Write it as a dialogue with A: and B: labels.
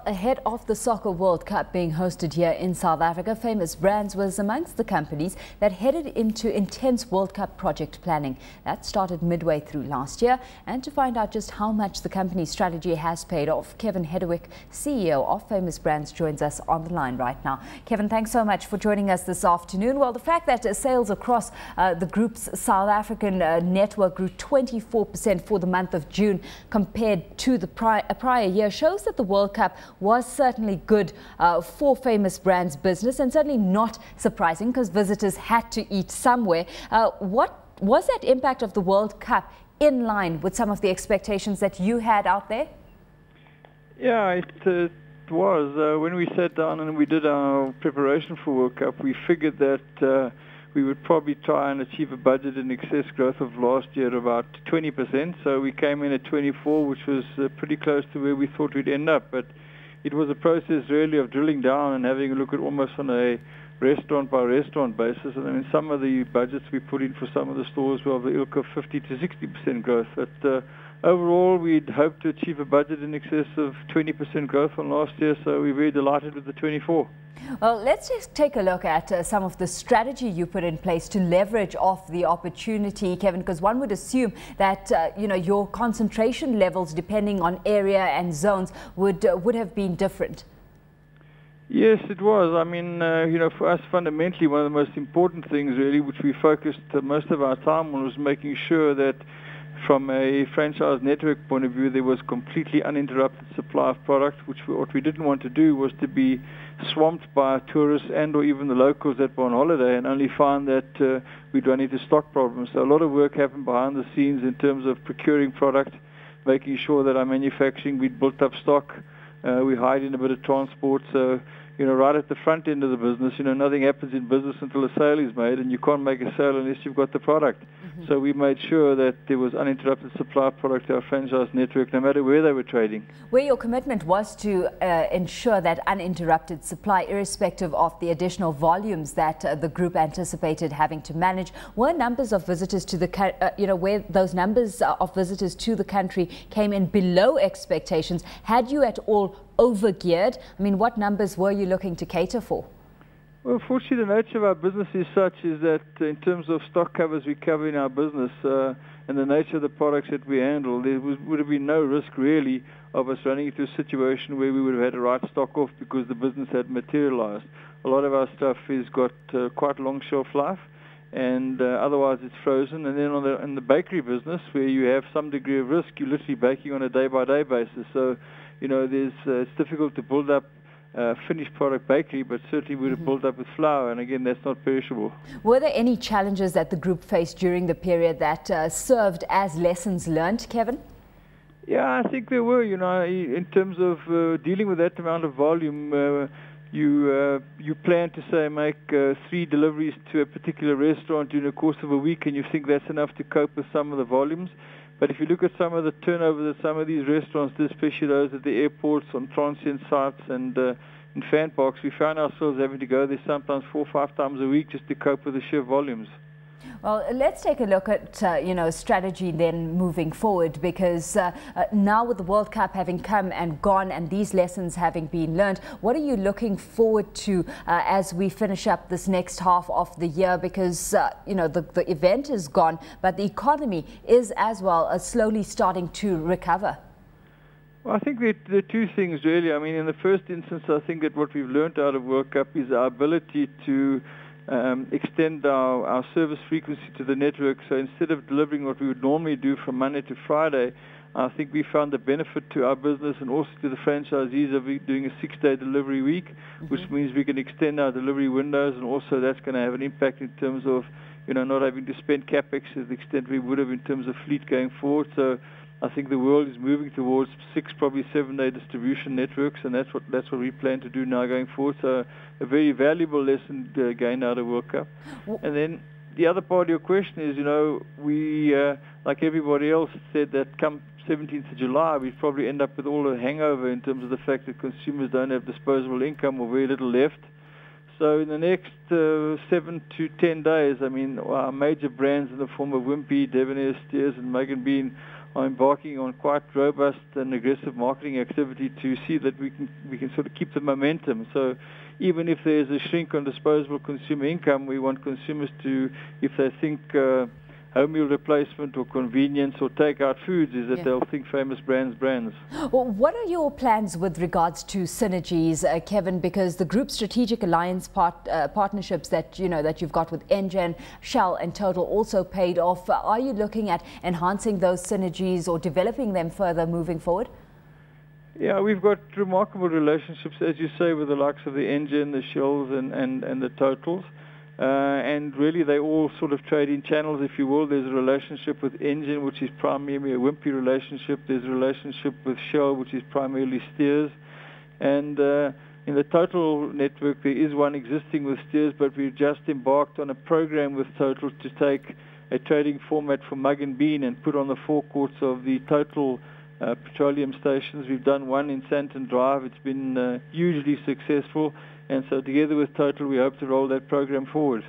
A: Ahead of the Soccer World Cup being hosted here in South Africa, Famous Brands was amongst the companies that headed into intense World Cup project planning. That started midway through last year. And to find out just how much the company's strategy has paid off, Kevin Hedderwick, CEO of Famous Brands, joins us on the line right now. Kevin, thanks so much for joining us this afternoon. Well, the fact that sales across the group's South African network grew 24% for the month of June compared to the prior year shows that the World Cup was certainly good for Famous Brands business, and certainly not surprising because visitors had to eat somewhere. What was that impact of the World Cup in line with some of the expectations that you had out there?
B: Yeah, it was. When we sat down and we did our preparation for World Cup, we figured that we would probably try and achieve a budget in excess growth of last year, about 20%. So we came in at 24, which was pretty close to where we thought we'd end up. But it was a process really of drilling down and having a look at almost on a restaurant by restaurant basis. And I mean, some of the budgets we put in for some of the stores were of the ilk of 50 to 60% growth. But overall, we'd hoped to achieve a budget in excess of 20% growth on last year. So we're very delighted with the 24.
A: Well, let's just take a look at some of the strategy you put in place to leverage off the opportunity, Kevin, because one would assume that your concentration levels, depending on area and zones, would have been different.
B: Yes, it was. I mean, for us, fundamentally, one of the most important things, really, which we focused most of our time on, was making sure that from a franchise network point of view, there was completely uninterrupted supply of product, what we didn't want to do was to be swamped by tourists and or even the locals that were on holiday and only find that we'd run into stock problems. So a lot of work happened behind the scenes in terms of procuring product, making sure that our manufacturing, we'd built up stock, we hired in a bit of transport. So right at the front end of the business, nothing happens in business until a sale is made, and you can't make a sale unless you've got the product. Mm-hmm. So we made sure that there was uninterrupted supply of product to our franchise network, no matter where they were trading.
A: Where your commitment was to ensure that uninterrupted supply, irrespective of the additional volumes that the group anticipated having to manage, were numbers of visitors to the, where those numbers of visitors to the country came in below expectations. Had you at all overgeared? I mean, what numbers were you looking to cater for?
B: Well, fortunately, the nature of our business is such is that in terms of stock covers we cover in our business and the nature of the products that we handle, there would have been no risk really of us running into a situation where we would have had to write stock off because the business had materialized. A lot of our stuff has got quite long shelf life, and otherwise it's frozen. And then in the bakery business, where you have some degree of risk, you're literally baking on a day-by-day basis. So it's difficult to build up finished product bakery, but certainly would have built up with flour, and again, that's not perishable.
A: Were there any challenges that the group faced during the period that served as lessons learned, Kevin?
B: Yeah, I think there were. In terms of dealing with that amount of volume, you plan to say make 3 deliveries to a particular restaurant during the course of a week, and you think that's enough to cope with some of the volumes. But if you look at some of the turnover that some of these restaurants do, especially those at the airports, on transient sites and in fan parks, we found ourselves having to go there sometimes 4 or 5 times a week just to cope with the sheer volumes.
A: Well, let's take a look at, strategy then moving forward, because now with the World Cup having come and gone and these lessons having been learned, what are you looking forward to as we finish up this next half of the year? Because, the event is gone, but the economy is as well slowly starting to recover.
B: Well, I think there are 2 things really. I mean, in the first instance, I think that what we've learned out of World Cup is our ability to extend our service frequency to the network. So instead of delivering what we would normally do from Monday to Friday, I think we found the benefit to our business and also to the franchisees of doing a 6-day delivery week, which means we can extend our delivery windows, and also that's going to have an impact in terms of not having to spend capex to the extent we would have in terms of fleet going forward. So I think the world is moving towards 6, probably 7-day distribution networks, and that's what we plan to do now going forward. So a very valuable lesson gained out of World Cup. And then the other part of your question is, we, like everybody else, said that come 17th of July, we'd probably end up with all a hangover in terms of the fact that consumers don't have disposable income or very little left. So in the next 7 to 10 days, I mean, our major brands in the form of Wimpy, Debonair Steers and Megan Bean are embarking on quite robust and aggressive marketing activity to see that we can sort of keep the momentum. So even if there's a shrink on disposable consumer income, we want consumers to, if they think home meal replacement or convenience or take-out foods, is that they'll think famous brands.
A: Well, what are your plans with regards to synergies, Kevin? Because the group strategic alliance partnerships that you've got with Engen, Shell and Total also paid off. Are you looking at enhancing those synergies or developing them further moving forward?
B: Yeah, we've got remarkable relationships, as you say, with the likes of the Engen, the Shells and the Totals. And really they all sort of trade in channels, if you will. There's a relationship with Engen, which is primarily a wimpy relationship. There's a relationship with Shell, which is primarily steers. And in the Total network, there is one existing with steers, but we've just embarked on a program with Total to take a trading format for mug and bean and put on the forecourts of the Total petroleum stations. We've done one in Santon Drive. It's been hugely successful. And so together with Total, we hope to roll that program forward.